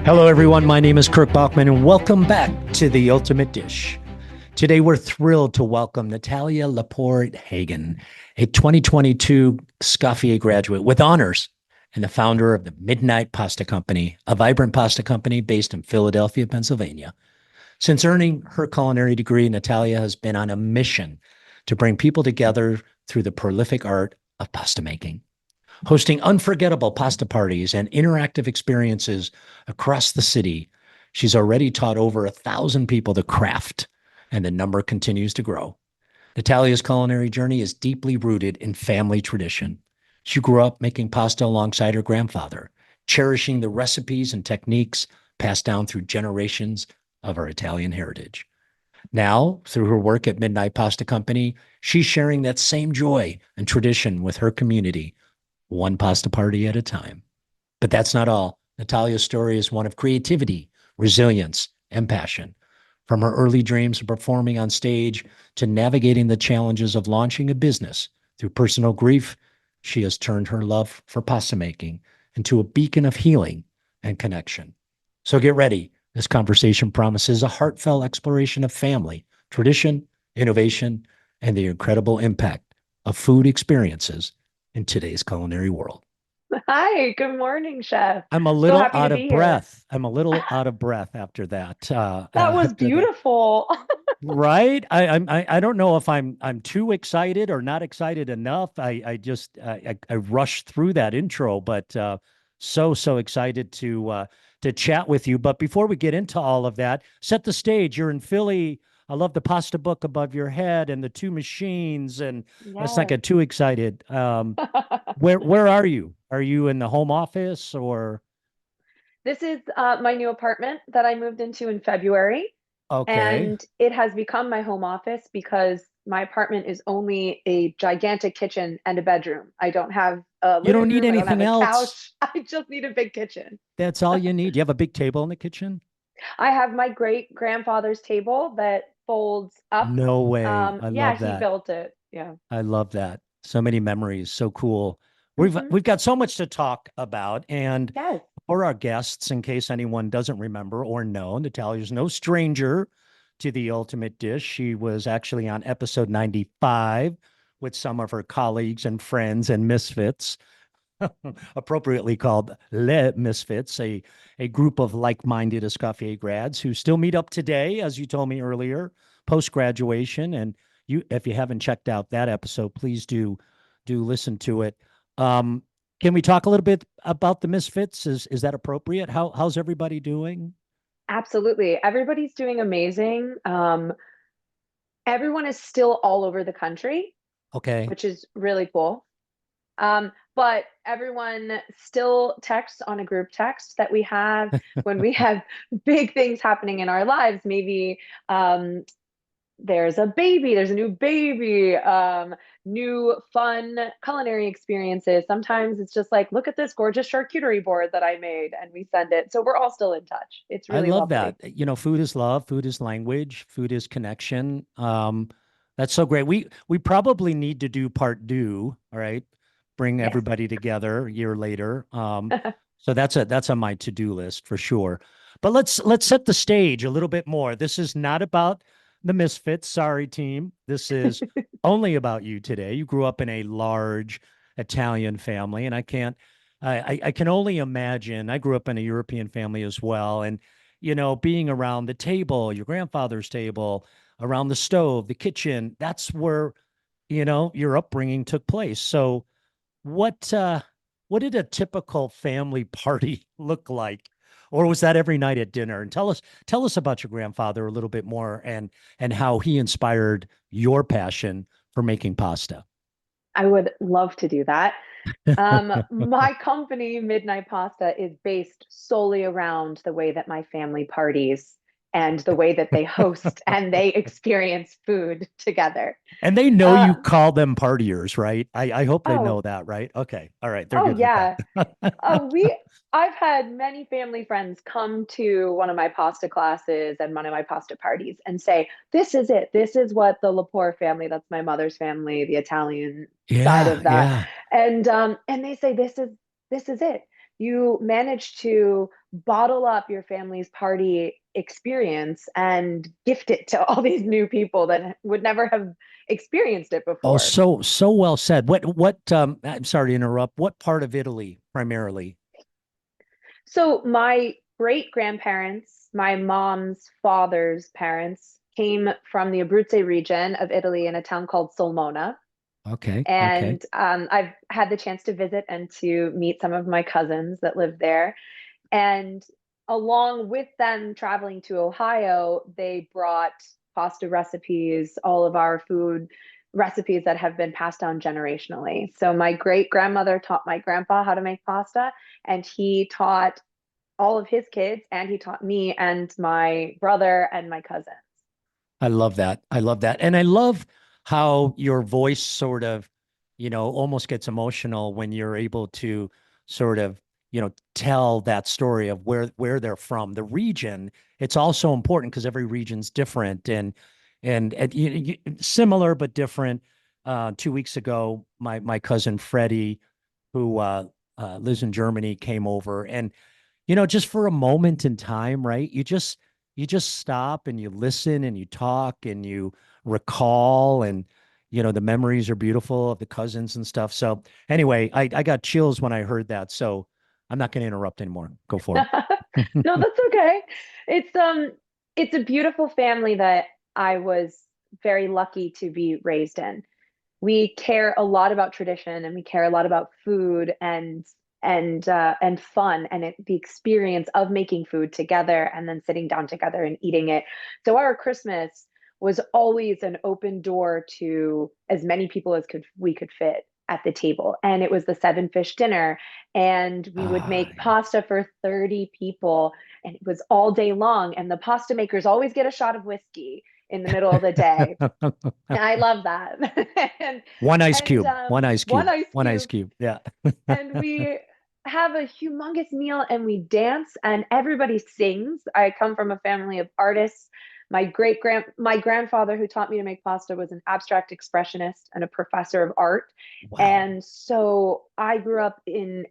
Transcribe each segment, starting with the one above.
Hello, everyone. My name is Kirk Bachman, and welcome back to The Ultimate Dish. Today, we're thrilled to welcome Natalia Lepore Hagan, a 2022 Escoffier graduate with honors and the founder of the Midnight Pasta Company, a vibrant pasta company based in Philadelphia, Pennsylvania. Since earning her culinary degree, Natalia has been on a mission to bring people together through the prolific art of pasta making, hosting unforgettable pasta parties and interactive experiences across the city. She's already taught over 1,000 people the craft, and the number continues to grow. Natalia's culinary journey is deeply rooted in family tradition. She grew up making pasta alongside her grandfather, cherishing the recipes and techniques passed down through generations of her Italian heritage. Now, through her work at Midnight Pasta Company, she's sharing that same joy and tradition with her community, one pasta party at a time. But that's not all. Natalia's story is one of creativity, resilience, and passion. From her early dreams of performing on stage to navigating the challenges of launching a business through personal grief, she has turned her love for pasta making into a beacon of healing and connection. So get ready. This conversation promises a heartfelt exploration of family, tradition, innovation, and the incredible impact of food experiences in today's culinary world. Hi, good morning, Chef. I'm a So little happy to out be of here. breath. I'm a little out of breath after that. That was After that, beautiful. right? I don't know if I'm too excited or not excited enough. I rushed through that intro, but so excited to chat with you. But before we get into all of that, set the stage. You're in Philly. I love the pasta book above your head and the two machines. And let's not Yes. get too excited. Where are you? Are you in the home office or This is my new apartment that I moved into in February, okay? and it has become my home office because my apartment is only a gigantic kitchen and a bedroom. I don't have a You don't living need room, I don't have anything a else. couch. I just need a big kitchen. That's all you need. You have a big table in the kitchen? I have my great grandfather's table that folds up. No way. I Yeah, love he that. built it. Yeah. I love that. So many memories. So cool. We've Hmm. we've got so much to talk about. And Yes. for our guests, in case anyone doesn't remember or know, Natalia's no stranger to the ultimate dish. She was actually on episode 95 with some of her colleagues and friends and misfits, appropriately called Les Misfits, a group of like-minded Escoffier grads who still meet up today, as you told me earlier, post-graduation. And if you haven't checked out that episode, please do listen to it. Um, can we talk a little bit about the Misfits? Is that appropriate? How's everybody doing? Absolutely. Everybody's doing amazing. Everyone is still all over the country, Okay. which is really cool. But everyone still texts on a group text that we have when we have big things happening in our lives. Maybe there's a baby, there's a new baby, new fun culinary experiences. Sometimes it's just like, look at this gorgeous charcuterie board that I made, and we send it. So we're all still in touch. It's I really love that. lovely. Food is love, food is language, food is connection. That's so great. We probably need to do part two, all right? Bring Yes. everybody together a year later. So that's on my to-do list for sure. But let's set the stage a little bit more. This is not about the Misfits, sorry team. This is only about you today. You grew up in a large Italian family, and I can only imagine. I grew up in a European family as well, and being around the table, your grandfather's table, around the stove, the kitchen, that's where, your upbringing took place. So what what did a typical family party look like? Or was that every night at dinner? And tell us about your grandfather a little bit more and how he inspired your passion for making pasta. I would love to do that. My company, Midnight Pasta, is based solely around the way that my family parties and the way that they host and they experience food together. And they know Uh, you call them partiers, right? I hope they know oh, that, right? Okay. All right. They're oh good with yeah. that. I've had many family friends come to one of my pasta classes and one of my pasta parties and say, "This is it. This is what the Lepore family, that's my mother's family, the Italian side Yeah, of that." yeah. And they say this is it. you managed to bottle up your family's party experience and gift it to all these new people that would never have experienced it Oh, before. so well said. I'm sorry to interrupt. What part of Italy primarily? So my great grandparents, my mom's father's parents, came from the Abruzze region of Italy in a town called Solmona. Okay, okay. And I've had the chance to visit and to meet some of my cousins that live there. And along with them traveling to Ohio, they brought pasta recipes, all of our food recipes that have been passed down generationally. So my great grandmother taught my grandpa how to make pasta, and he taught all of his kids, and he taught me and my brother and my cousins. I love that. I love that. And I love how your voice sort of, almost gets emotional when you're able to sort of, tell that story of where they're from. The region, it's also important because every region's different and similar but different. 2 weeks ago, my cousin Freddie, who lives in Germany, came over and just for a moment in time, right? You just stop and you listen and you talk and you recall and the memories are beautiful of the cousins and stuff. So anyway, I got chills when I heard that. So I'm not going to interrupt anymore. Go for it. No, that's okay. It's a beautiful family that I was very lucky to be raised in. We care a lot about tradition, and we care a lot about food and fun, and the experience of making food together and then sitting down together and eating it. So our Christmas was always an open door to as many people as could we could fit at the table. And it was the seven fish dinner, and we would Ah, make pasta for 30 people, and it was all day long, and the pasta makers always get a shot of whiskey in the middle of the day. And I love that. and one ice and cube, one ice one cube, ice one ice cube, cube. Yeah. and we have a humongous meal, and we dance, and everybody sings. I come from a family of artists. My grandfather who taught me to make pasta was an abstract expressionist and a professor of art. Wow. And so I grew up in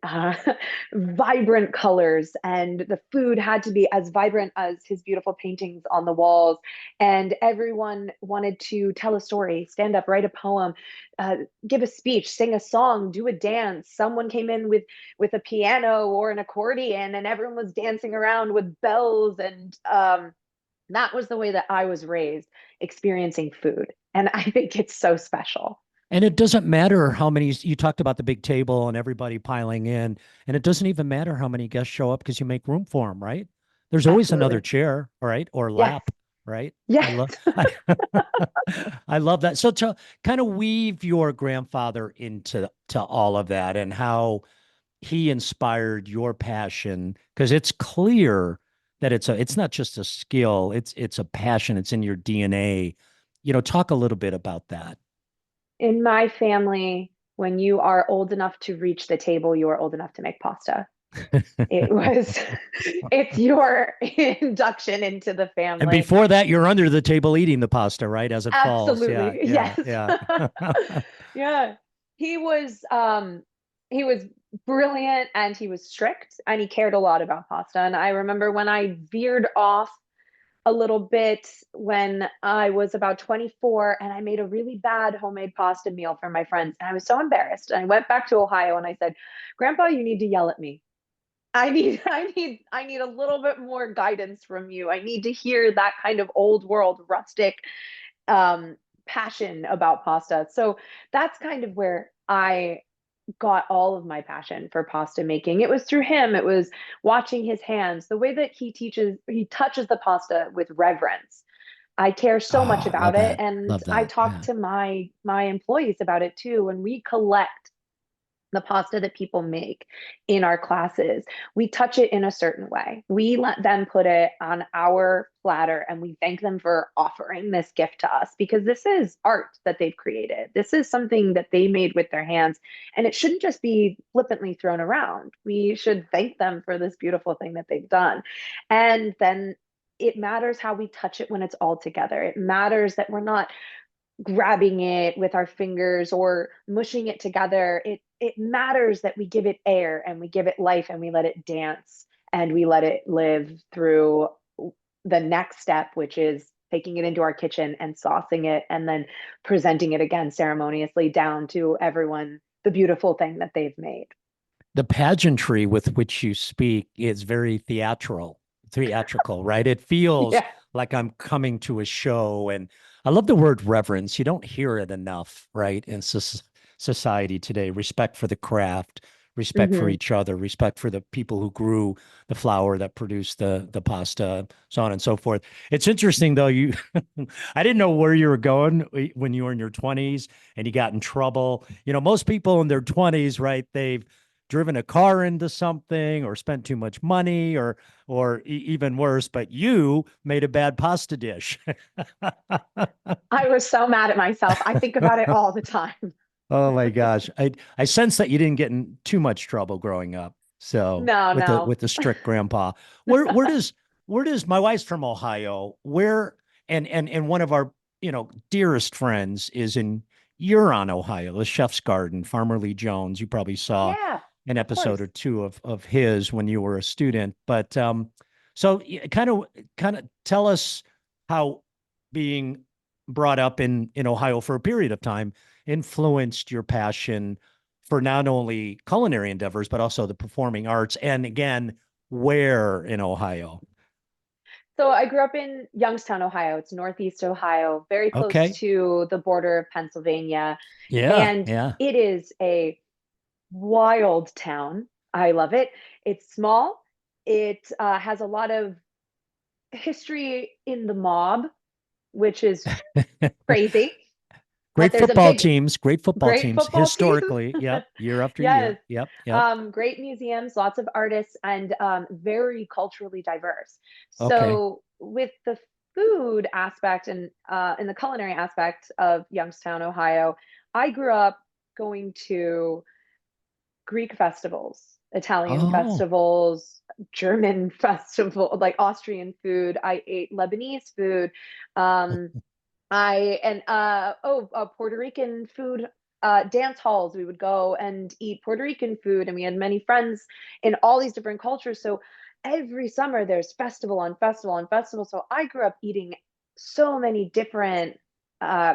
vibrant colors, and the food had to be as vibrant as his beautiful paintings on the walls. And everyone wanted to tell a story, stand up, write a poem, uh, give a speech, sing a song, do a dance. Someone came in with a piano or an accordion, and everyone was dancing around with bells. And that was the way that I was raised, experiencing food. And I think it's so special. And it doesn't matter how many, you talked about the big table and everybody piling in, and it doesn't even matter how many guests show up because you make room for them, right? There's always another Absolutely. chair, right? Or Yes. lap, right? I Yes. love I love that. So to kind of weave your grandfather into all of that and how he inspired your passion, because it's clear that it's not just a skill, it's a passion, it's in your DNA. Talk a little bit about that. In my family, when you are old enough to reach the table, you are old enough to make pasta. It was, it's your induction into the And family. before that, you're under the table eating the pasta, right? As it falls. Yeah, Absolutely. yeah, Yes. yeah. Yeah. He was he was brilliant, and he was strict, and he cared a lot about pasta. And I remember when I veered off a little bit when I was about 24, and I made a really bad homemade pasta meal for my friends. And I was so embarrassed. And I went back to Ohio and I said, "Grandpa, you need to yell at me. I need a little bit more guidance from you. I need to hear that kind of old world rustic um passion about pasta." So that's kind of where I got all of my passion for pasta making. It was through him. It was watching his hands, the way that he touches the pasta with reverence. I care so much Oh, about love it. that. And Love I that. talk Yeah. to my employees about it too. When we collect the pasta that people make in our classes, we touch it in a certain way. We let them put it on our platter, and we thank them for offering this gift to us, because this is art that they've created. This is something that they made with their hands, and it shouldn't just be flippantly thrown around. We should thank them for this beautiful thing that they've done. And then it matters how we touch it when it's all together. It matters that we're not grabbing it with our fingers or mushing it together. It matters that we give it air and we give it life and we let it dance and we let it live through the next step, which is taking it into our kitchen and saucing it and then presenting it again ceremoniously down to everyone the beautiful thing that they've made. The pageantry with which you speak is very theatrical, right? It feels Yeah. like I'm coming to a show. And I love the word reverence. You don't hear it enough, right? In society today, respect for the craft, respect for Hmm. each other, respect for the people who grew the flour that produced the pasta, so on and so forth. It's interesting though, you I didn't know where you were going when you were in your 20s and you got in trouble. Most people in their 20s, right? They've driven a car into something or spent too much money or even worse, but you made a bad pasta dish. I was so mad at myself. I think about it all the time. Oh my gosh. I sense that you didn't get in too much trouble growing up. So No, with the no. with the strict grandpa. Where does my wife's from Ohio? Where and one of our, dearest friends is in Huron, Ohio, the Chef's Garden, Farmer Lee Jones. You probably saw Yeah, an of episode course. or two of his when you were a student. But so kind of tell us how being brought up in Ohio for a period of time influenced your passion for not only culinary endeavors, but also the performing arts. And again, where in Ohio? So I grew up in Youngstown, Ohio. It's Northeast Ohio, very close Okay. to the border of Pennsylvania. Yeah. And Yeah. it is a wild town. I love it. It's small. It has a lot of history in the mob, which is crazy. But there's a big, Great football great teams football team. historically. Yep. Year after Yes. year. Yep. Yep. Great museums, lots of artists, and very culturally diverse. Okay. So, with the food aspect and in the culinary aspect of Youngstown, Ohio, I grew up going to Greek festivals, Italian Oh. festivals, German festival, like Austrian food. I ate Lebanese food. Um, I and Puerto Rican food, dance halls. We would go and eat Puerto Rican food, and we had many friends in all these different cultures. So every summer there's festival on festival on festival. So I grew up eating so many different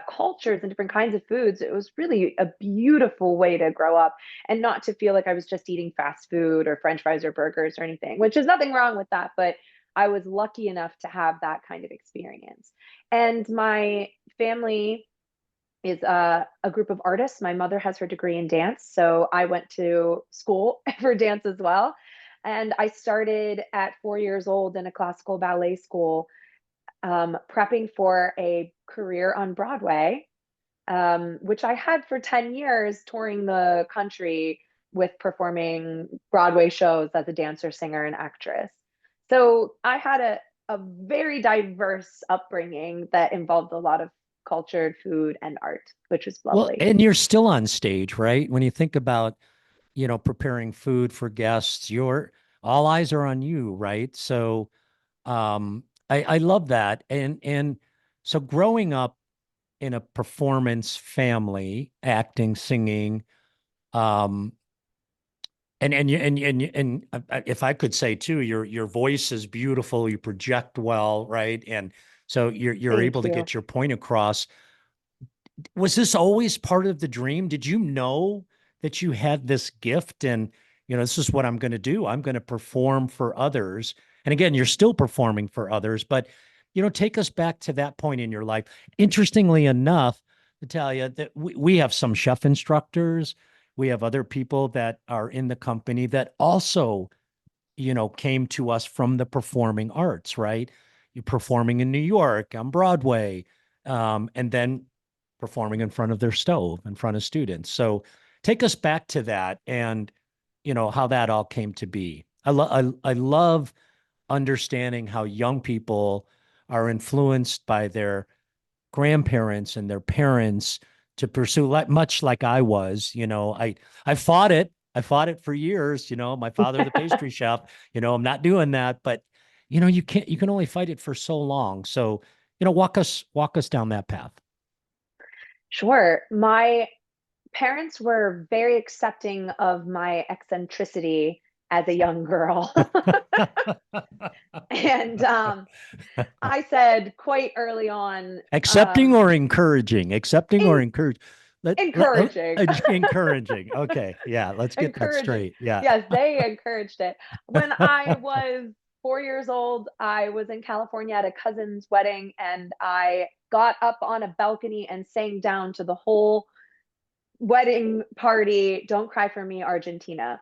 cultures and different kinds of foods. It was really a beautiful way to grow up and not to feel like I was just eating fast food or French fries or burgers or anything, which is nothing wrong with that, but I was lucky enough to have that kind of experience. And my family is a group of artists. My mother has her degree in dance, so I went to school for dance as well. And I started at 4 years old in a classical ballet school, prepping for a career on Broadway, which I had for 10 years, touring the country with performing Broadway shows as a dancer, singer, and actress. So I had a very diverse upbringing that involved a lot of cultured food and art, which was Well, lovely. and you're still on stage, right? When you think about, preparing food for guests, you're all eyes are on you, right? So I love that. And so growing up in a performance family, acting, singing, um, and if I could say too, your voice is beautiful, you project well, right? And so you're Thank able to you. get your point across. Was this always part of the dream? Did you know that you had this gift and, this is what I'm going to do? I'm going to perform for others. And again, you're still performing for others, but, take us back to that point in your life. Interestingly enough, Natalia, that we have some chef instructors, we have other people that are in the company that also, came to us from the performing arts, right? You're performing in New York on Broadway, and then performing in front of their stove, in front of students. So take us back to that and, how that all came to be. I love understanding how young people are influenced by their grandparents and their parents to pursue much like I was, I fought it. I fought it for years, my father, the pastry chef, I'm not doing that, but you can only fight it for so long. So, walk us down that path. Sure. My parents were very accepting of my eccentricity as a young girl. And I said quite early on, Accepting or encouraging? Accepting or in, encourage? encouraging. Encouraging. Okay. Yeah. Let's get that Encouraging. straight. Yeah. Yes, they encouraged it. When I was 4 years old, I was in California at a cousin's wedding, and I got up on a balcony and sang down to the whole wedding party, "Don't Cry for Me, Argentina."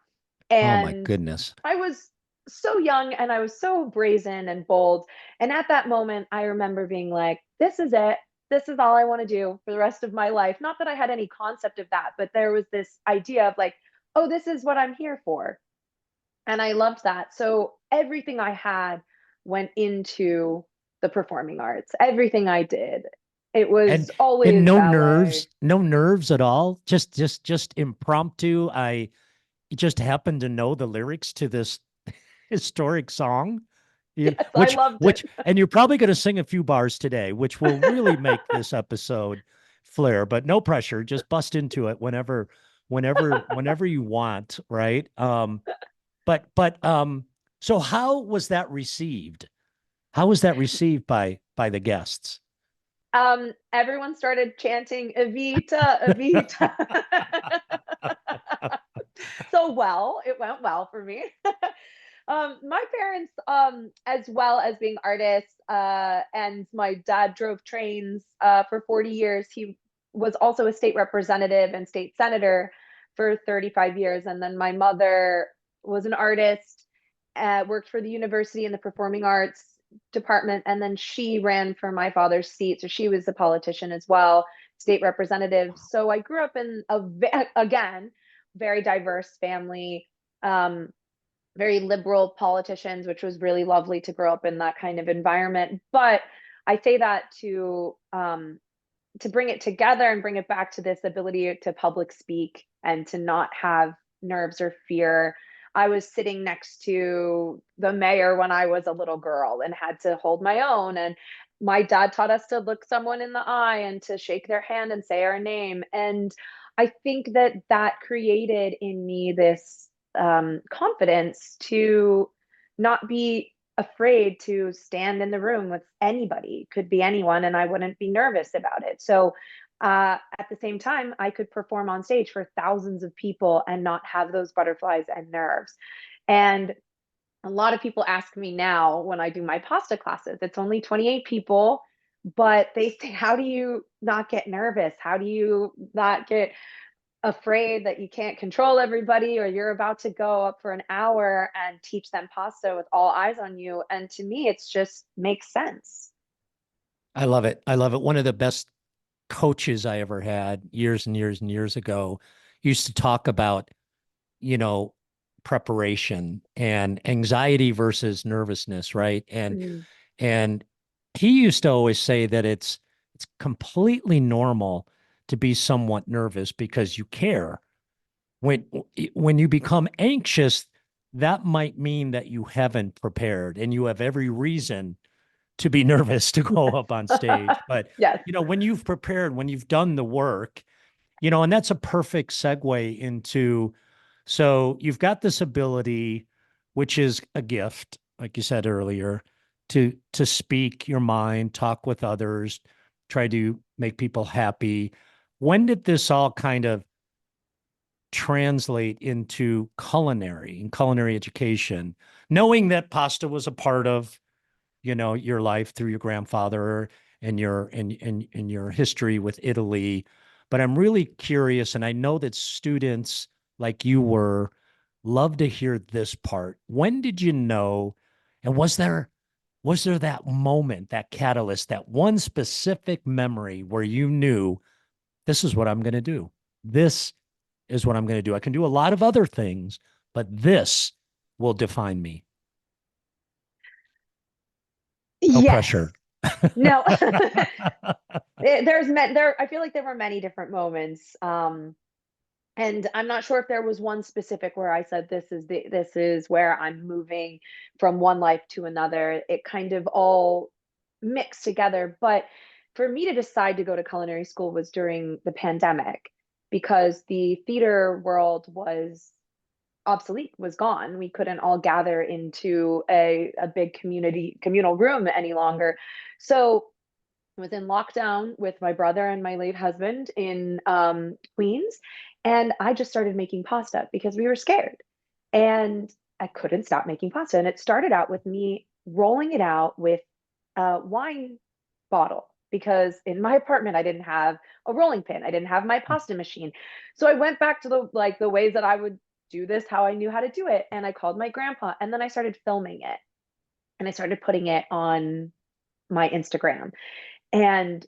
Oh my And goodness. I was so young and I was so brazen and bold. And at that moment, I remember being like, this is it. This is all I want to do for the rest of my life. Not that I had any concept of that, but there was this idea of like, oh, this is what I'm here for. And I loved that. So everything I had went into the performing arts, everything I did. It was And always ballet. no nerves at all. Just impromptu. I just happened to know the lyrics to this historic song. You, Yes, I loved it. and you're probably going to sing a few bars today, which will really make this episode flare, but no pressure. Just bust into it whenever you want. Right. But so how was that received? How was that received by the guests? Everyone started chanting Evita, Evita. So well, it went well for me. My parents, as well as being artists, and my dad drove trains for 40 years. He was also a state representative and state senator for 35 years. And then my mother was an artist, worked for the university in the performing arts department, and then she ran for my father's seat. So she was a politician as well, state representative. So I grew up in again, very diverse family. Um, Very liberal politicians, which was really lovely to grow up in that kind of environment. But I say that to bring it together and bring it back to this ability to public speak and to not have nerves or fear. I was sitting next to the mayor when I was a little girl and had to hold my own. And my dad taught us to look someone in the eye and to shake their hand and say our name. And I think that that created in me this confidence to not be afraid to stand in the room with anybody, could be anyone, and I wouldn't be nervous about it. So at the same time, I could perform on stage for thousands of people and not have those butterflies and nerves. And a lot of people ask me now when I do my pasta classes, it's only 28 people, but they say, how do you not get nervous? How do you not get afraid that you can't control everybody, or you're about to go up for an hour and teach them pasta with all eyes on you? And to me, it's just makes sense. I love it. I love it. One of the best coaches I ever had years and years and years ago used to talk about, you know, preparation and anxiety versus nervousness, right? Mm. And he used to always say that it's completely normal to be somewhat nervous because you care. When when you become anxious, that might mean that you haven't prepared and you have every reason to be nervous to go up on stage. But Yes. when you've prepared, when you've done the work, and that's a perfect segue into, so you've got this ability, which is a gift, like you said earlier, to speak your mind, talk with others, try to make people happy. When did this all kind of translate into culinary and culinary education, knowing that pasta was a part of your life through your grandfather and your history with Italy? But I'm really curious, and I know that students like you were love to hear this part. When did you know, and was there that moment, that catalyst, that one specific memory where you knew this is what I'm going to do? This is what I'm going to do. I can do a lot of other things, but this will define me. No Yes. pressure. No. There I feel like there were many different moments. And I'm not sure if there was one specific where I said this is where I'm moving from one life to another. It kind of all mixed together. But for me to decide to go to culinary school was during the pandemic because the theater world was obsolete, was gone. We couldn't all gather into a big communal room any longer. So I was in lockdown with my brother and my late husband in Queens, and I just started making pasta because we were scared. And I couldn't stop making pasta. And it started out with me rolling it out with a wine bottle because in my apartment I didn't have a rolling pin. I didn't have my pasta machine. So I went back to the ways that I would do this, how I knew how to do it. And I called my grandpa and then I started filming it and I started putting it on my Instagram. And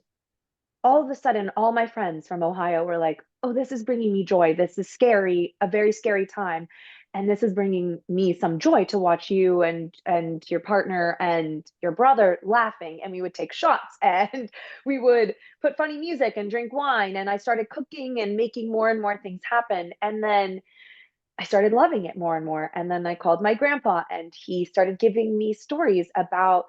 all of a sudden, all my friends from Ohio were like, oh, this is bringing me joy. This is scary, a very scary time. And this is bringing me some joy to watch you and your partner and your brother laughing. And we would take shots and we would put funny music and drink wine. And I started cooking and making more and more things happen. And then I started loving it more and more. And then I called my grandpa and he started giving me stories about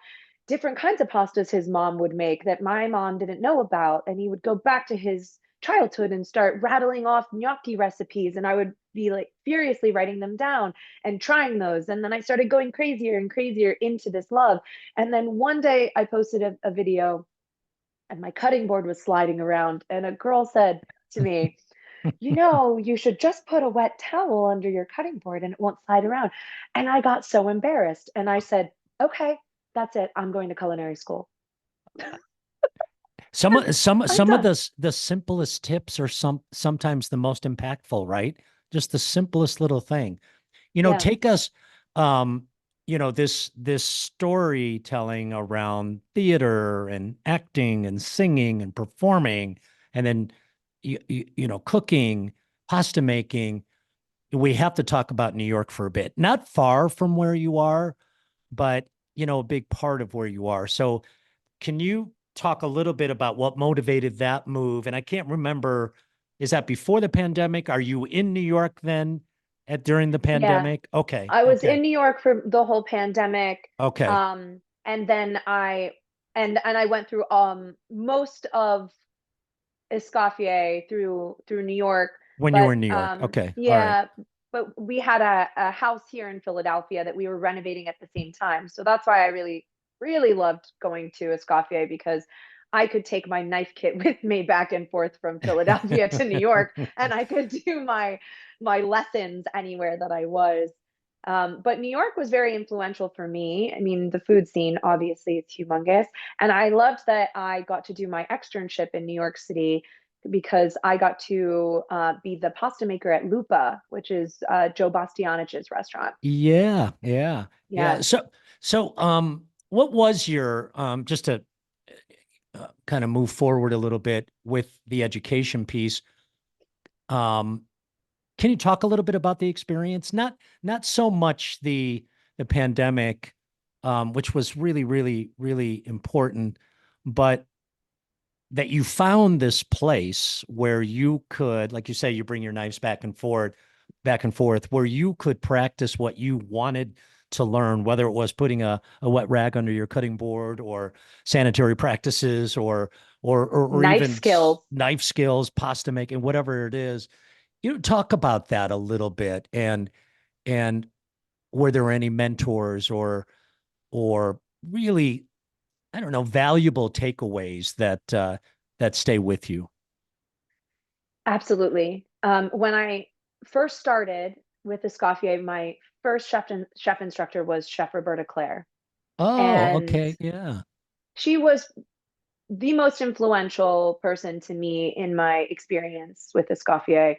different kinds of pastas his mom would make that my mom didn't know about. And he would go back to his childhood and start rattling off gnocchi recipes. And I would be like furiously writing them down and trying those. And then I started going crazier and crazier into this love. And then one day I posted a video and my cutting board was sliding around. And a girl said to me, you know, you should just put a wet towel under your cutting board and it won't slide around. And I got so embarrassed. And I said, okay, that's it. I'm going to culinary school. Some of done. the simplest tips are sometimes the most impactful, right? Just the simplest little thing. Yeah. Take us, um, this storytelling around theater and acting and singing and performing, and then cooking, pasta making. We have to talk about New York for a bit. Not far from where you are, but a big part of where you are. So can you talk a little bit about what motivated that move? And I can't remember, is that before the pandemic? Are you in New York then during the Yeah. pandemic? Okay. I was Okay. in New York for the whole pandemic. Okay. And then and I went through most of Escoffier through New York. When you were But in New York. Okay. All right. yeah, but we had a house here in Philadelphia that we were renovating at the same time. So that's why I really, really loved going to Escoffier because I could take my knife kit with me back and forth from Philadelphia to New York, and I could do my lessons anywhere that I was. But New York was very influential for me. I mean, the food scene, obviously, it's humongous. And I loved that I got to do my externship in New York City because I got to be the pasta maker at Lupa, which is Joe Bastianich's restaurant. Yeah. Yeah. Yeah. Yes. What was your, just to kind of move forward a little bit with the education piece, um, can you talk a little bit about the experience? Not so much the pandemic, which was really, really, really important, but that you found this place where you could, like you say, you bring your knives back and forth, where you could practice what you wanted to learn, whether it was putting a wet rag under your cutting board or sanitary practices or Knife even skills. knife skills, pasta making, whatever it is. Talk about that a little bit, and were there any mentors or really, I don't know, valuable takeaways that stay with you? Absolutely. When I first started with Escoffier, my first chef instructor was Chef Roberta Claire. Oh, And okay, yeah. she was the most influential person to me in my experience with Escoffier.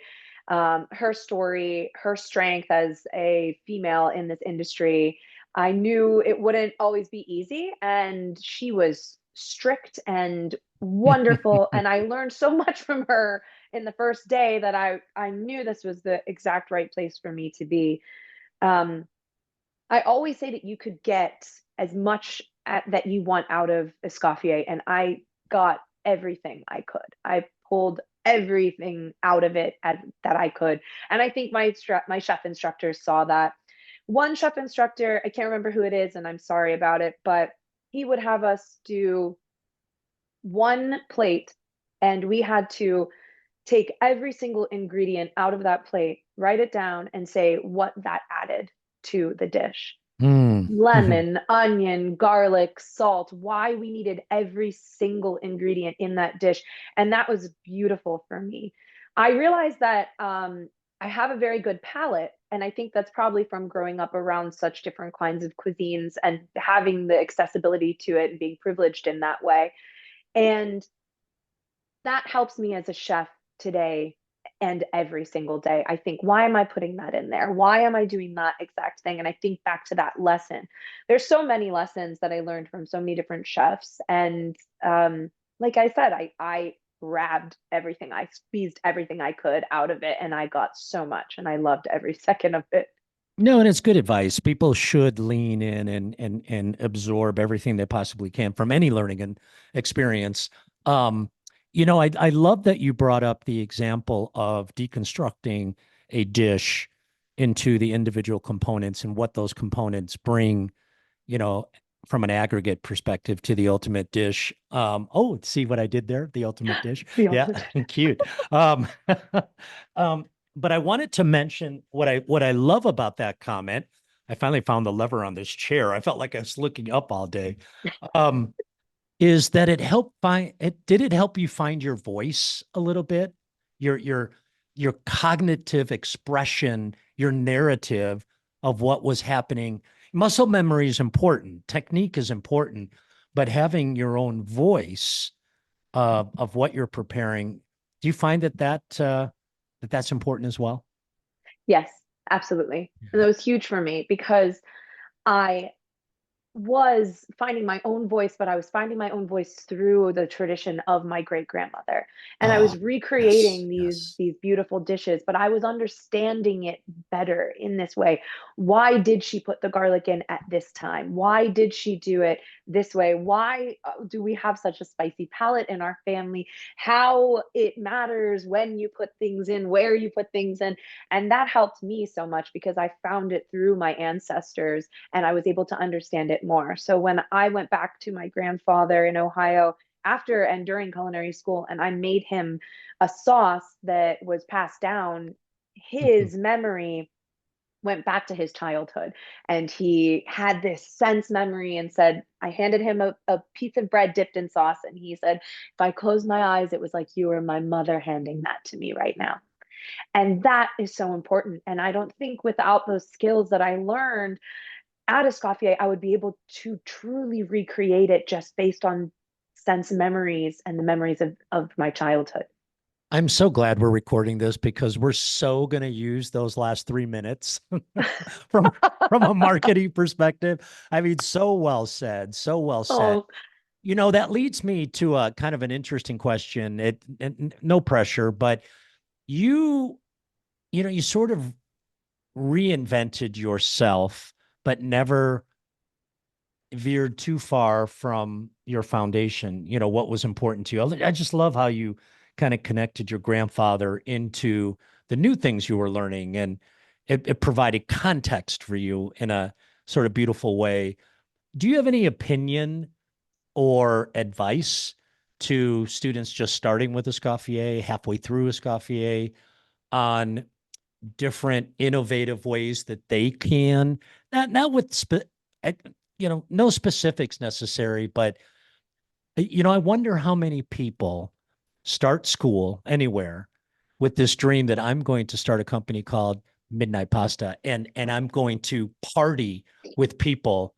Her story, her strength as a female in this industry, I knew it wouldn't always be easy. And she was strict and wonderful. And I learned so much from her in the first day that I knew this was the exact right place for me to be. Um, I always say that you could get as much that you want out of Escoffier, and I got everything I could. I pulled everything out of it that I could, and I think my chef instructors saw that. One chef instructor, I can't remember who it is, and I'm sorry about it, but he would have us do one plate, and we had to take every single ingredient out of that plate, write it down, and say what that added to the dish. Mm. Mhm. Lemon, onion, garlic, salt, why we needed every single ingredient in that dish. And that was beautiful for me. I realized that I have a very good palate. And I think that's probably from growing up around such different kinds of cuisines and having the accessibility to it and being privileged in that way. And that helps me as a chef today and every single day. I think, why am I putting that in there? Why am I doing that exact thing? And I think back to that lesson. There's so many lessons that I learned from so many different chefs. And like I said, I grabbed everything, I squeezed everything I could out of it, and I got so much, and I loved every second of it. No, and it's good advice. People should lean in and absorb everything they possibly can from any learning and experience. Um, I love that you brought up the example of deconstructing a dish into the individual components and what those components bring, you know, from an aggregate perspective to the ultimate dish. Oh, see what I did there? The ultimate dish. The Yeah, ultimate. cute. Um, um, but I wanted to mention what I love about that comment. I finally found the lever on this chair. I felt like I was looking up all day. Um, is that it help you find your voice a little bit? Your your your cognitive expression, your narrative of what was happening. Muscle memory is important, technique is important, but having your own voice of what you're preparing, do you find that's important as well? Yes, absolutely. And Yeah. that was huge for me because I was finding my own voice, but I was finding my own voice through the tradition of my great grandmother. And I Oh, was yes, recreating yes. these beautiful dishes, but I was understanding it better in this way. Why did she put the garlic in at this time? Why did she do it this way? Why do we have such a spicy palate in our family? How it matters when you put things in, where you put things in. And that helped me so much because I found it through my ancestors and I was able to understand it more. So when I went back to my grandfather in Ohio after and during culinary school, and I made him a sauce that was passed down, his memory went back to his childhood. And he had this sense memory and said, I handed him a piece of bread dipped in sauce. And he said, if I closed my eyes, it was like you were my mother handing that to me right now. And that is so important. And I don't think without those skills that I learned at Escoffier, I would be able to truly recreate it just based on sense memories and the memories of my childhood. I'm so glad we're recording this because we're so going to use those last 3 minutes from from a marketing perspective. I mean, so well said, so well said. Oh, That leads me to a kind of an interesting question. No pressure, but you, you sort of reinvented yourself, but never veered too far from your foundation, what was important to you. I just love how you kind of connected your grandfather into the new things you were learning, and it provided context for you in a sort of beautiful way. Do you have any opinion or advice to students just starting with Escoffier, halfway through Escoffier, on different innovative ways that they can, not with no specifics necessary, but I wonder how many people start school anywhere with this dream that I'm going to start a company called Midnight Pasta, and I'm going to party with people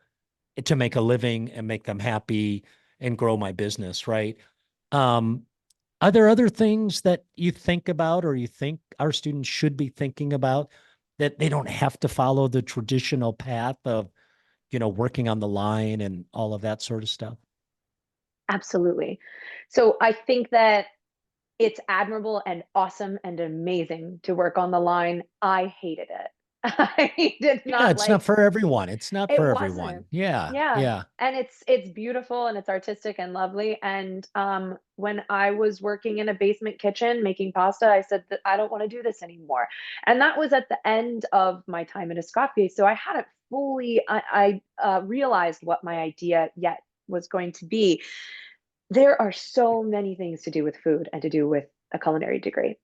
to make a living and make them happy and grow my business, right? Um, are there other things that you think about or you think our students should be thinking about that they don't have to follow the traditional path of, working on the line and all of that sort of stuff? absolutely. So I think that it's admirable and awesome and amazing to work on the line. I hated it. I did Yeah, not it's not like for everyone. It's not it for wasn't. everyone. Yeah, Yeah. yeah. And it's beautiful and it's artistic and lovely. And when I was working in a basement kitchen making pasta, I said that I don't want to do this anymore. And that was at the end of my time at Escoffier. So I hadn't fully realized what my idea yet was going to be. there are so many things to do with food and to do with a culinary degree.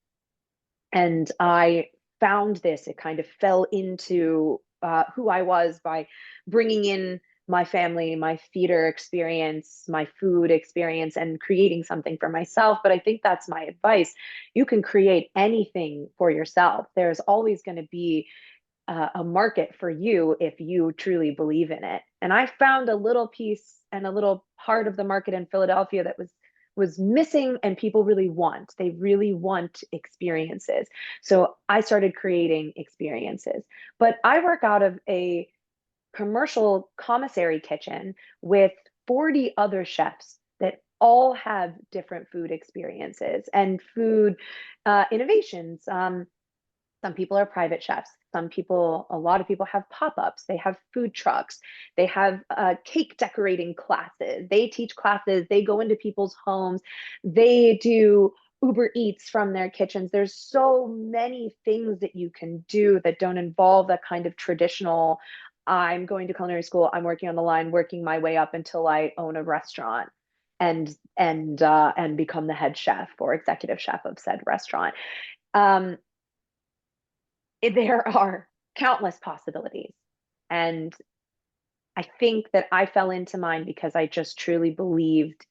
And I found this, it kind of fell into who I was by bringing in my family, my theater experience, my food experience, and creating something for myself. But I think that's my advice. You can create anything for yourself. There's always going to be a market for you if you truly believe in it. And I found a little piece and a little part of the market in Philadelphia that was missing and people really want. They really want experiences. So I started creating experiences. But I work out of a commercial commissary kitchen with 40 other chefs that all have different food experiences and food innovations. Some people are private chefs. Some people, a lot of people have pop ups. They have food trucks. They have cake decorating classes. They teach classes. They go into people's homes. They do Uber Eats from their kitchens. There's so many things that you can do that don't involve that kind of traditional. I'm going to culinary school. I'm working on the line, working my way up until I own a restaurant and become the head chef or executive chef of said restaurant. Um, there are countless possibilities. And I think that I fell into mine because I just truly believed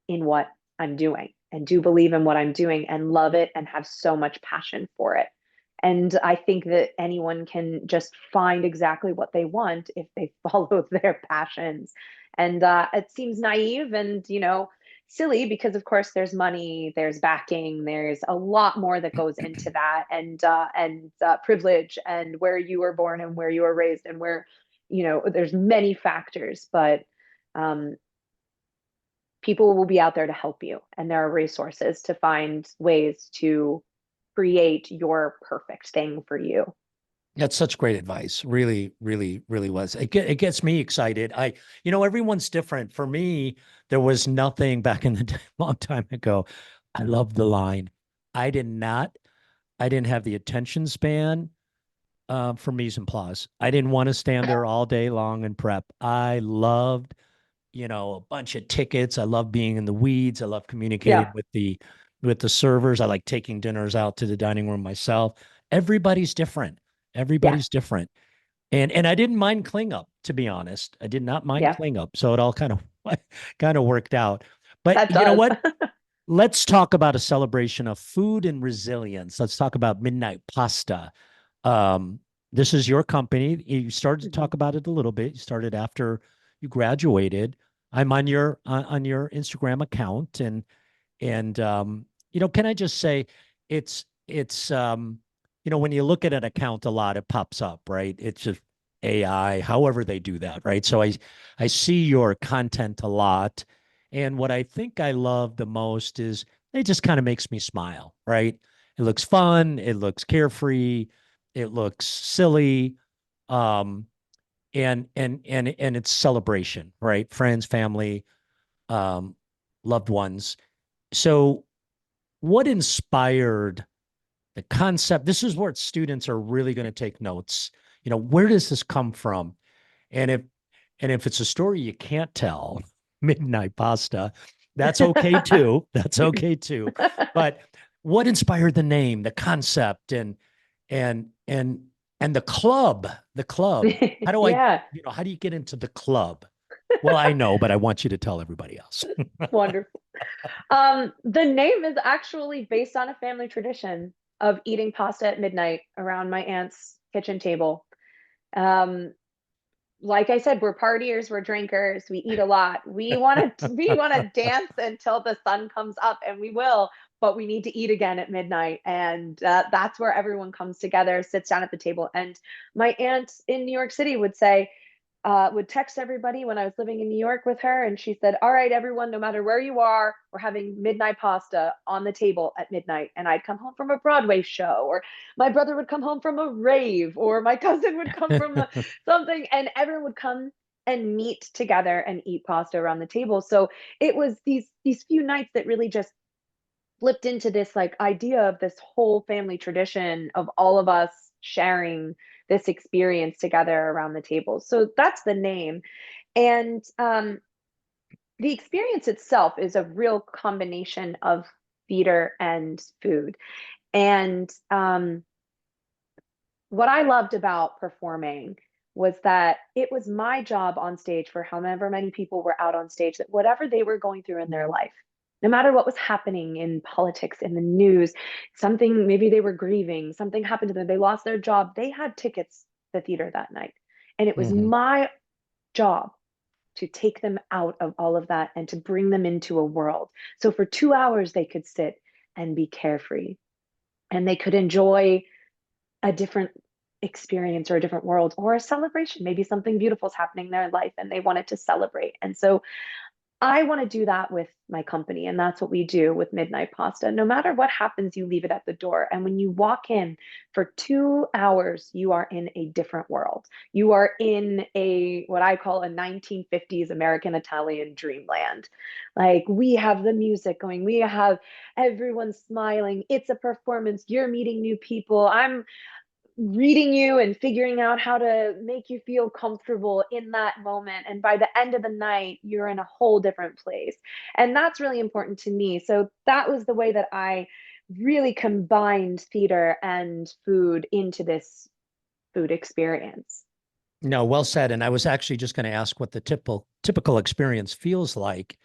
in what I'm doing and do believe in what I'm doing and love it and have so much passion for it. And I think that anyone can just find exactly what they want if they follow their passions. And it seems naive and, silly because, of course, there's money, there's backing, there's a lot more that goes into that, and privilege, and where you were born and where you were raised, and where, there's many factors, but um, people will be out there to help you, and there are resources to find ways to create your perfect thing for you. That's such great advice. Really, really, really was. It gets me excited. Everyone's different. For me, there was nothing back in the day, long time ago. I love the line. I did not, I didn't have the attention span for mise en place. I didn't want to stand there all day long and prep. I loved, a bunch of tickets. I love being in the weeds. I love communicating Yeah, with the servers. I like taking dinners out to the dining room myself. Everybody's different. yeah, Everybody's different. And I didn't mind clean up, to be honest. I did not mind yeah. clean up. So it all kind of worked out. But That you know does. what? Let's talk about a celebration of food and resilience. Let's talk about Midnight Pasta. Um, this is your company. You started to Mhm. talk about it a little bit. You started after you graduated. I'm on your Instagram account, and can I just say, it's when you look at an account a lot, it pops up, right? It's just AI, however they do that, right? So I see your content a lot, and what I think I love the most is it just kind of makes me smile, right? It looks fun, it looks carefree, it looks silly, um, and it's celebration, right? Friends, family, um, loved ones. So what inspired the concept? This is where students are really going to take notes. Where does this come from? And if it's a story you can't tell, Midnight Pasta, that's okay too. That's okay too. But what inspired the name, the concept, and and and the club, the club? How do I, Yeah, how do you get into the club? Well, I know, but I want you to tell everybody else. wonderful. The name is actually based on a family tradition of eating pasta at midnight around my aunt's kitchen table. Um, like I said, we're partiers, we're drinkers, we eat a lot. We want to dance until the sun comes up, and we will. But we need to eat again at midnight, and that's where everyone comes together, sits down at the table. And my aunt in New York City would text everybody when I was living in New York with her. And she said, all right, everyone, no matter where you are, we're having midnight pasta on the table at midnight. And I'd come home from a Broadway show, or my brother would come home from a rave, or my cousin would come from something, and everyone would come and meet together and eat pasta around the table. So it was these few nights that really just flipped into this like idea of this whole family tradition of all of us sharing this experience together around the table. So that's the name. And the experience itself is a real combination of theater and food. And what I loved about performing was that it was my job on stage for however many people were out on stage, that whatever they were going through in their life, no matter what was happening in politics, in the news, something, maybe they were grieving, something happened to them, they lost their job, they had tickets to the theater that night. And it was Hmm. my job to take them out of all of that and to bring them into a world. So for 2 hours, they could sit and be carefree and they could enjoy a different experience or a different world or a celebration. Maybe something beautiful is happening in their life and they wanted to celebrate. And so I want to do that with my company. And that's what we do with Midnight Pasta. No matter what happens, you leave it at the door. And when you walk in for 2 hours, you are in a different world. You are in a what I call a 1950s American Italian dreamland. Like we have the music going, we have everyone smiling. It's a performance. You're meeting new people. I'm reading you and figuring out how to make you feel comfortable in that moment. And by the end of the night, you're in a whole different place. And that's really important to me. So that was the way that I really combined theater and food into this food experience. No, well said. And I was actually just going to ask what the typical experience feels like.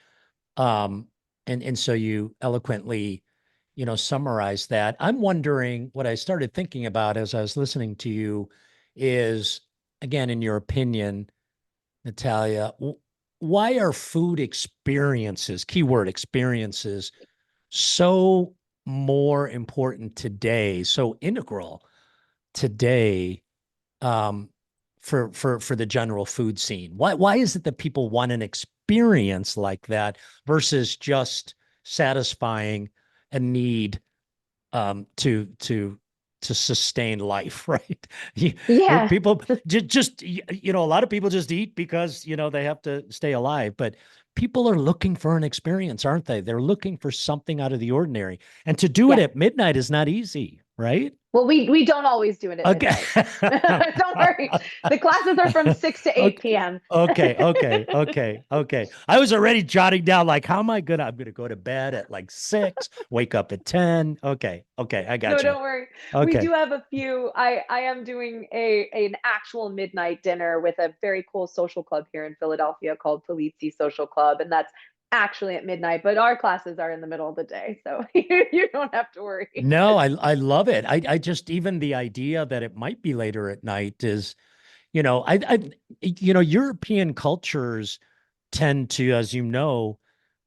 Um, and so you eloquently, summarize that. I'm wondering what I started thinking about as I was listening to you is, again, in your opinion, Natalia, why are food experiences, keyword experiences, so more important today, so integral today, um, for the general food scene? Why is it that people want an experience like that versus just satisfying a need to sustain life, right? Yeah. People just a lot of people just eat because they have to stay alive, but people are looking for an experience, aren't they? They're looking for something out of the ordinary, and to do it Yeah. at midnight is not easy, right? Well, we don't always do it at Okay. midnight. Don't worry. The classes are from 6 to 8 Okay. p.m. Okay. I was already jotting down like, how am I gonna? I'm gonna go to bed at like 6, wake up at 10. Okay, I No, got you. don't worry. We Okay. do have a few. I am doing a an actual midnight dinner with a very cool social club here in Philadelphia called Polizzi Social Club, and that's actually at midnight. But our classes are in the middle of the day, so you don't have to worry. No, I love it. I just even the idea that it might be later at night is, European cultures tend to, as you know,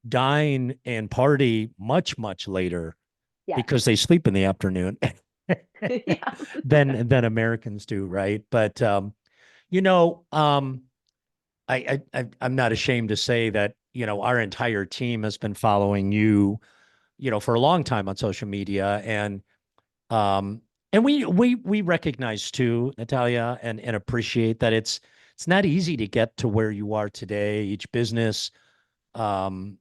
dine and party much, much later Yes. because they sleep in the afternoon Yeah. than Americans do, right? But you know, um, I'm not ashamed to say that, our entire team has been following you, for a long time on social media. Um, and we recognize too, Natalia, and appreciate that it's not easy to get to where you are today. Um,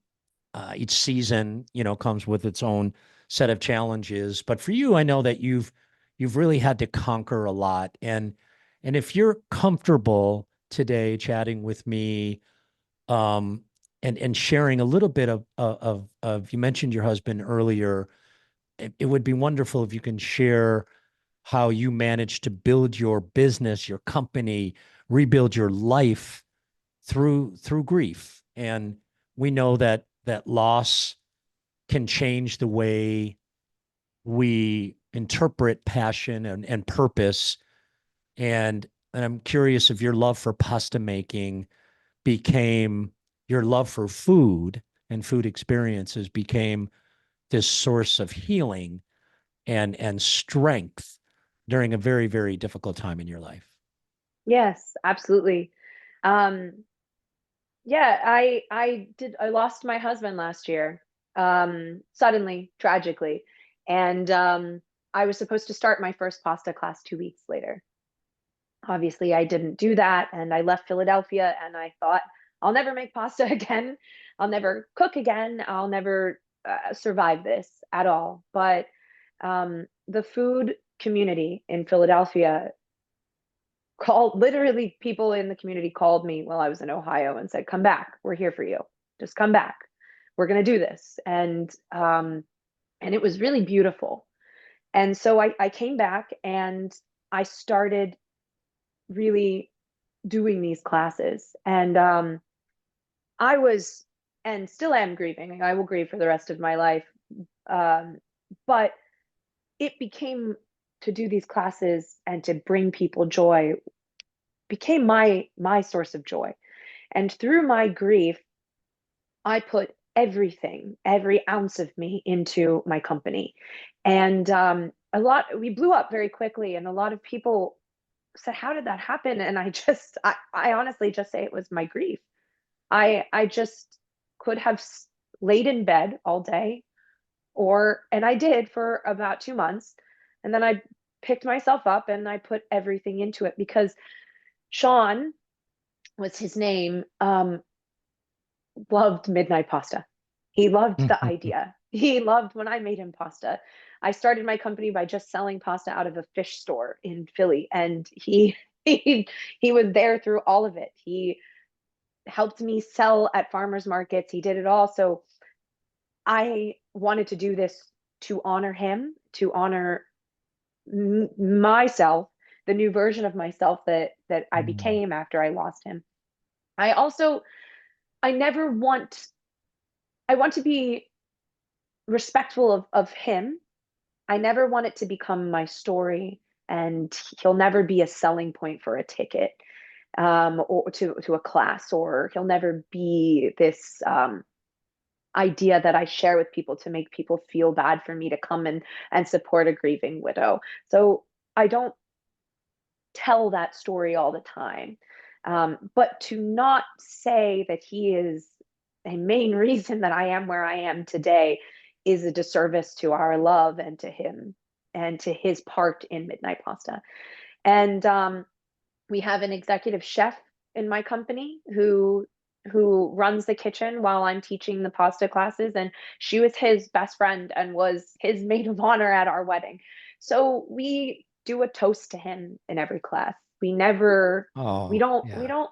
each season, comes with its own set of challenges. But for you, I know that you've really had to conquer a lot. And if you're comfortable today chatting with me, um, and sharing a little bit of you mentioned your husband earlier, it would be wonderful if you can share how you managed to build your business, your company, rebuild your life through grief. And we know that loss can change the way we interpret passion and purpose. And I'm curious if your love for pasta making became your love for food and food experiences became this source of healing and strength during a very, very difficult time in your life. Yes, absolutely. Um, yeah, I lost my husband last year, suddenly, tragically. And I was supposed to start my first pasta class 2 weeks later. Obviously, I didn't do that, and I left Philadelphia and I thought, I'll never make pasta again. I'll never cook again. I'll never survive this at all. But the food community in Philadelphia called, literally people in the community called me while I was in Ohio and said, come back, we're here for you, Just come back. We're going to do this. And it was really beautiful. And so I came back and I started really doing these classes. And I was, and still am grieving. I will grieve for the rest of my life. Um, but it became, to do these classes and to bring people joy became my source of joy. And through my grief, I put everything, every ounce of me into my company. And we blew up very quickly. And a lot of people said, how did that happen? And I honestly just say it was my grief. I just could have laid in bed all day, and I did for about 2 months. And then I picked myself up and I put everything into it because Sean was his name. Loved midnight pasta. He loved the idea. He loved when I made him pasta. I started my company by just selling pasta out of a fish store in Philly, and he was there through all of it. He helped me sell at farmers markets. He did it all. So I wanted to do this to honor him, to honor myself, the new version of myself that I Mm. became after I lost him. I also I never want I want to be respectful of him. I never want it to become my story, and he'll never be a selling point for a ticket, or to a class, or he'll never be this idea that I share with people to make people feel bad for me to come and support a grieving widow. So I don't tell that story all the time. But to not say that he is a main reason that I am where I am today is a disservice to our love and to him and to his part in Midnight Pasta. And we have an executive chef in my company who runs the kitchen while I'm teaching the pasta classes, and she was his best friend and was his maid of honor at our wedding. So we do a toast to him in every class. We Oh, yeah, don't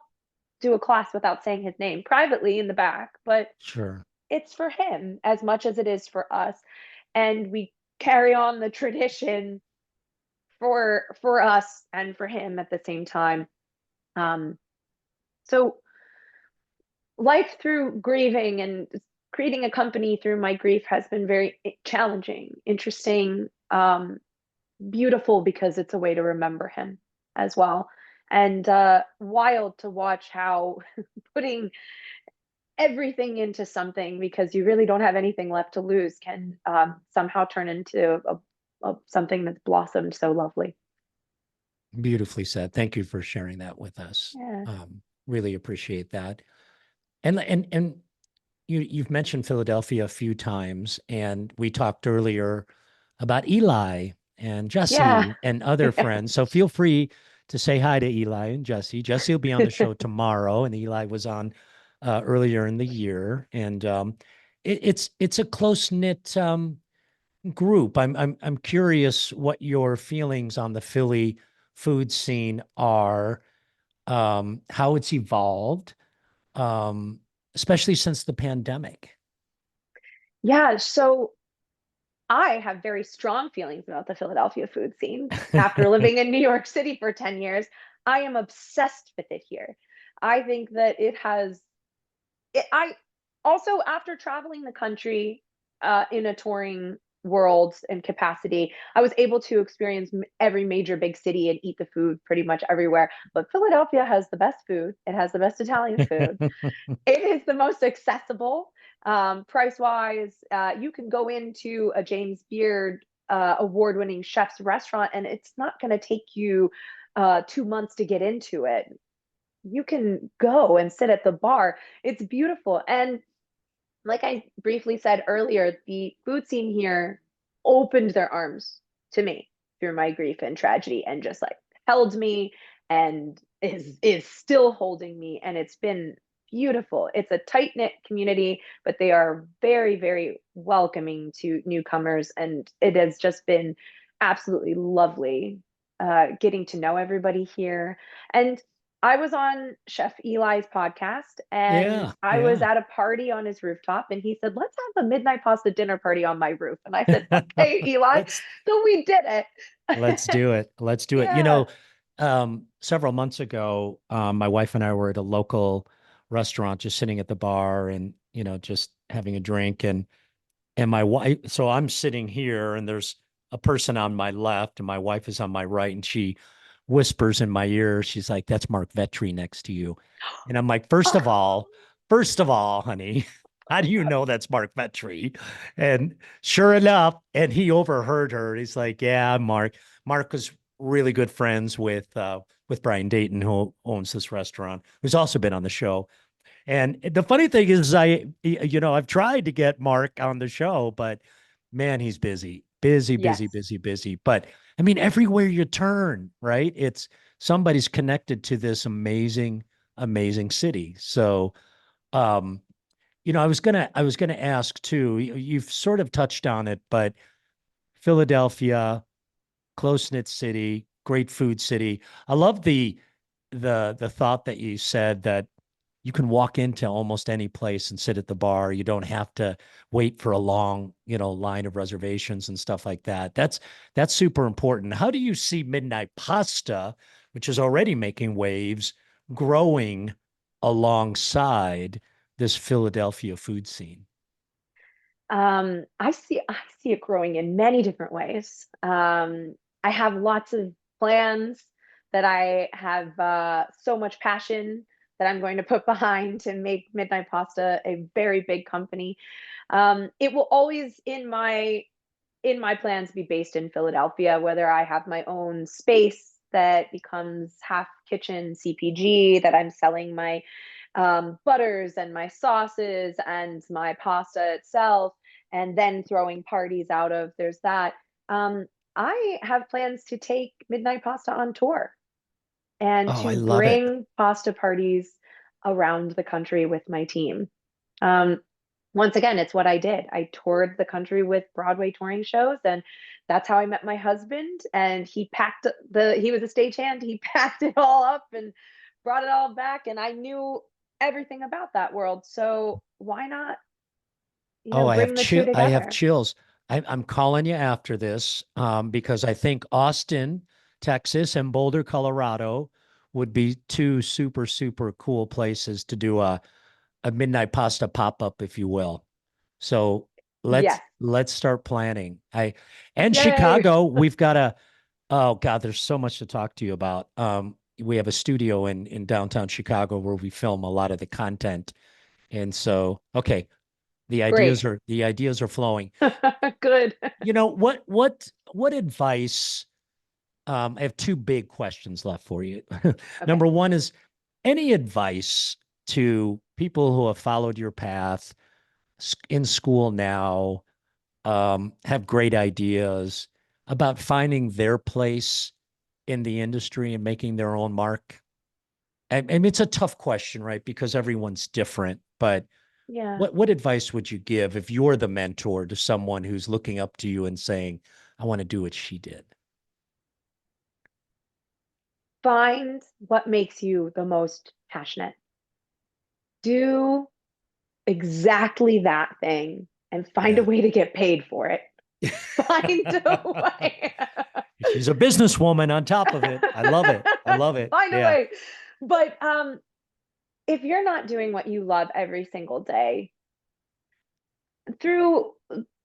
do a class without saying his name privately in the back, but sure. it's for him as much as it is for us. And we carry on the tradition for us and for him at the same time. Um, so life through grieving and creating a company through my grief has been very challenging, interesting, beautiful, because it's a way to remember him as well. And wild to watch how putting everything into something because you really don't have anything left to lose can somehow turn into something that's blossomed so lovely. Beautifully said. Thank you for sharing that with us. Yeah. Really appreciate that. And you've mentioned Philadelphia a few times, and we talked earlier about Eli and Yeah. Jesse and other friends. So feel free to say hi to Eli and Jesse. Jesse will be on the show tomorrow, and Eli was on earlier in the year. And it's a close knit group. I'm curious what your feelings on the Philly food scene are, how it's evolved, um, especially since the pandemic. Yeah. So I have very strong feelings about the Philadelphia food scene. After living in New York City for 10 years, I am obsessed with it here. I think that I also, after traveling the country in a touring world and capacity, I was able to experience every major big city and eat the food pretty much everywhere. But Philadelphia has the best food. It has the best Italian food. It is the most accessible, price wise. You can go into a James Beard award winning chef's restaurant, and it's not going to take you 2 months to get into it. You can go and sit at the bar. It's beautiful. And like I briefly said earlier, the food scene here opened their arms to me through my grief and tragedy and just like held me and is still holding me, and it's been beautiful. It's a tight-knit community, but they are very, very welcoming to newcomers, and it has just been absolutely lovely getting to know everybody here. And I was on Chef Eli's podcast and Yeah, I was yeah. at a party on his rooftop and he said, let's have a midnight pasta dinner party on my roof. And I said, okay, Eli. Let's So we did let's it. do it. Let's do it. Yeah. Several months ago, my wife and I were at a local restaurant, just sitting at the bar and, just having a drink. And my wife, so I'm sitting here and there's a person on my left and my wife is on my right and she whispers in my ear, she's like, that's Mark Vetri next to you. And I'm like, first of all, honey, how do you know that's Mark Vetri? And sure enough, and he overheard her. He's like, yeah, Mark. Mark was really good friends with Brian Dayton, who owns this restaurant, who's also been on the show. And the funny thing is, I've tried to get Mark on the show, but man, he's busy, busy, busy, Yes. busy, busy. But I mean, everywhere you turn, right? It's somebody's connected to this amazing, amazing city. So, um, I was gonna ask too. You've sort of touched on it, but Philadelphia, close knit city, great food city. I love the thought that you said that you can walk into almost any place and sit at the bar. You don't have to wait for a long, line of reservations and stuff like that. That's super important. How do you see Midnight Pasta, which is already making waves, growing alongside this Philadelphia food scene? I see it growing in many different ways. I have lots of plans that I have so much passion that I'm going to put behind to make Midnight Pasta a very big company. It will always in my plans be based in Philadelphia, whether I have my own space that becomes half kitchen CPG, that I'm selling my butters and my sauces and my pasta itself, and then throwing parties out of. There's that. Um, I have plans to take Midnight Pasta on tour and Oh, I to love it. bring pasta parties around the country with my team. Um, Once again, it's what I did. I toured the country with Broadway touring shows, and that's how I met my husband. And he was a stagehand. He packed it all up and brought it all back. And I knew everything about that world. So why not, Oh, I have bring the two I have together? chills. I'm calling you after this because I think Austin, Texas, and Boulder, Colorado would be two super, super cool places to do a midnight pasta pop-up, if you will. So let's Yes. let's start planning. And Yay. Chicago, we've got a oh God, there's so much to talk to you about. We have a studio in downtown Chicago where we film a lot of the content. And so, okay, Great. the ideas are flowing. Good. What advice? I have two big questions left for you. Okay. Number one is any advice to people who have followed your path in school now, have great ideas about finding their place in the industry and making their own mark? And it's a tough question, right? Because everyone's different, but Yeah. what advice would you give if you're the mentor to someone who's looking up to you and saying, I want to do what she did? Find what makes you the most passionate. Do exactly that thing and find a Yeah. way to get paid for it. Find a way. She's a businesswoman on top of it. I love it. I love it. Find a Yeah. way. But if you're not doing what you love every single day, through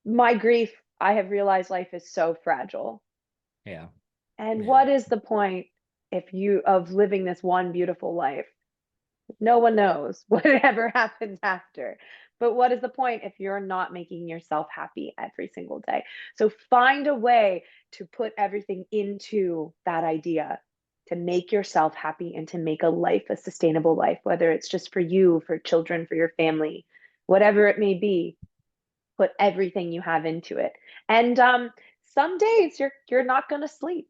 my grief, I have realized life is so fragile. Yeah. And Yeah. what is the point if you of living this one beautiful life? No one knows whatever happens after. But what is the point if you're not making yourself happy every single day? So find a way to put everything into that idea to make yourself happy and to make a life a sustainable life, whether it's just for you, for children, for your family, whatever it may be. Put everything you have into it. And some days you're not going to sleep.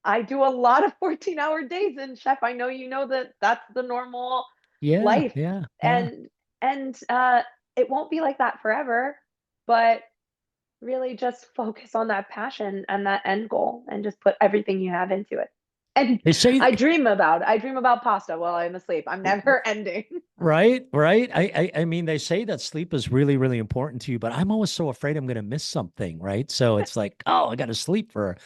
I do a lot of 14-hour days, and chef, I know you know that that's the normal Yeah. life. Yeah. Yeah. And it won't be like that forever, but really just focus on that passion and that end goal and just put everything you have into it. And They say, I dream about pasta while I'm asleep. I'm never ending. right, right. I mean, they say that sleep is really, really important to you, but I'm always so afraid I'm going to miss something, right? So it's like, oh, I got to sleep for a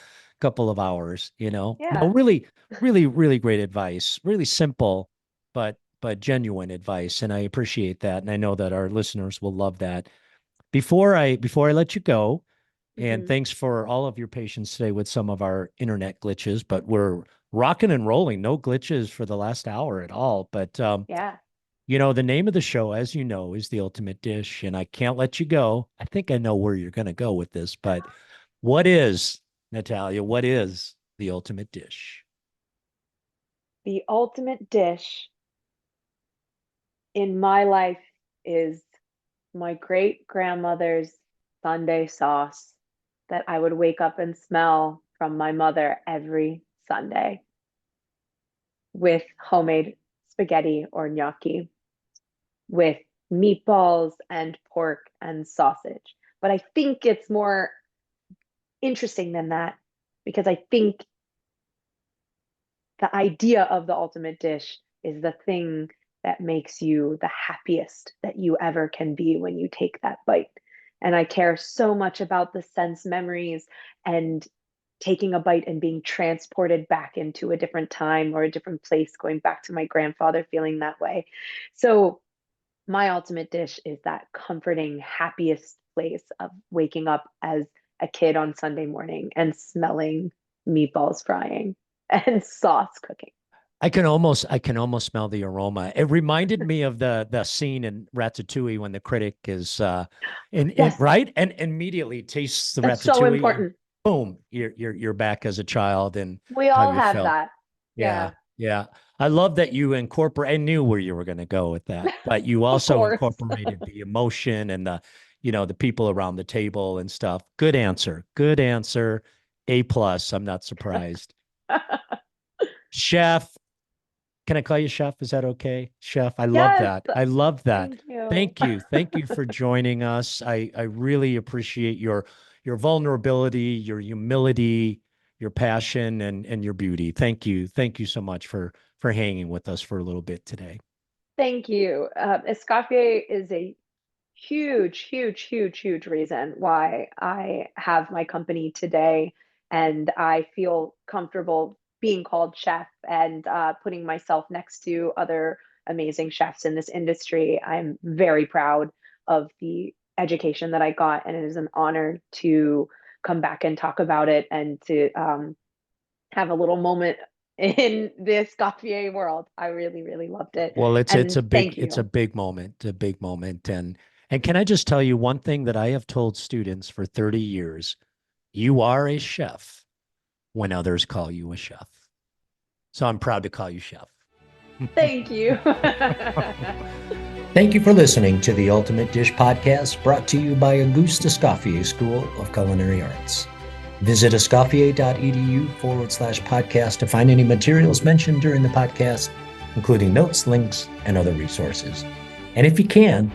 couple of hours, you know? No, Yeah. really, really, really great advice. Really simple, but genuine advice, and I appreciate that, and I know that our listeners will love that. Before I let you go, and Hmm. thanks for all of your patience today with some of our internet glitches, but we're rocking and rolling. No glitches for the last hour at all. But Yeah. you know, the name of the show, as you know, is The Ultimate Dish, and I can't let you go. I think I know where you're going to go with this, but what is, Natalia, what is the ultimate dish? The ultimate dish in my life is my great grandmother's Sunday sauce that I would wake up and smell from my mother every Sunday with homemade spaghetti or gnocchi, with meatballs and pork and sausage. But I think it's more interesting than that because I think the idea of the ultimate dish is the thing that makes you the happiest that you ever can be when you take that bite. And I care so much about the sense memories and taking a bite and being transported back into a different time or a different place, going back to my grandfather feeling that way. So, my ultimate dish is that comforting, happiest place of waking up as a kid on Sunday morning and smelling meatballs frying and sauce cooking. I can almost smell the aroma. It reminded me of the scene in Ratatouille when the critic is in Yes, right and immediately tastes the that's so ratatouille and important. boom, you're back as a child and We how all you have felt. that. Yeah, Yeah, yeah. I love that you incorporate. I knew where you were going to go with that, but you of also course. incorporated the emotion and the people around the table and stuff. Good answer. Good answer. A plus. I'm not surprised. Chef, can I call you chef? Is that okay? Chef, I love Yes, that. I love that. thank you. Thank you. Thank you for joining us. I really appreciate your vulnerability, your humility, your passion and your beauty. Thank you. Thank you so much for hanging with us for a little bit today. Thank you. Escoffier is a huge, huge, huge, huge reason why I have my company today. And I feel comfortable being called chef and putting myself next to other amazing chefs in this industry. I'm very proud of the education that I got, and it is an honor to come back and talk about it and to have a little moment in the Escoffier world. I really, really loved it. Well, And thank it's a you. big moment, a big moment. And can I just tell you one thing that I have told students for 30 years? You are a chef when others call you a chef. So I'm proud to call you chef. Thank you. Thank you for listening to the Ultimate Dish Podcast, brought to you by Auguste Escoffier School of Culinary Arts. Visit escoffier.edu/podcast to find any materials mentioned during the podcast, including notes, links, and other resources. And if you can,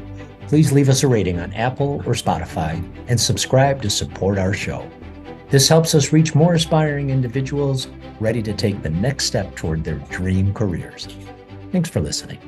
please leave us a rating on Apple or Spotify and subscribe to support our show. This helps us reach more aspiring individuals ready to take the next step toward their dream careers. Thanks for listening.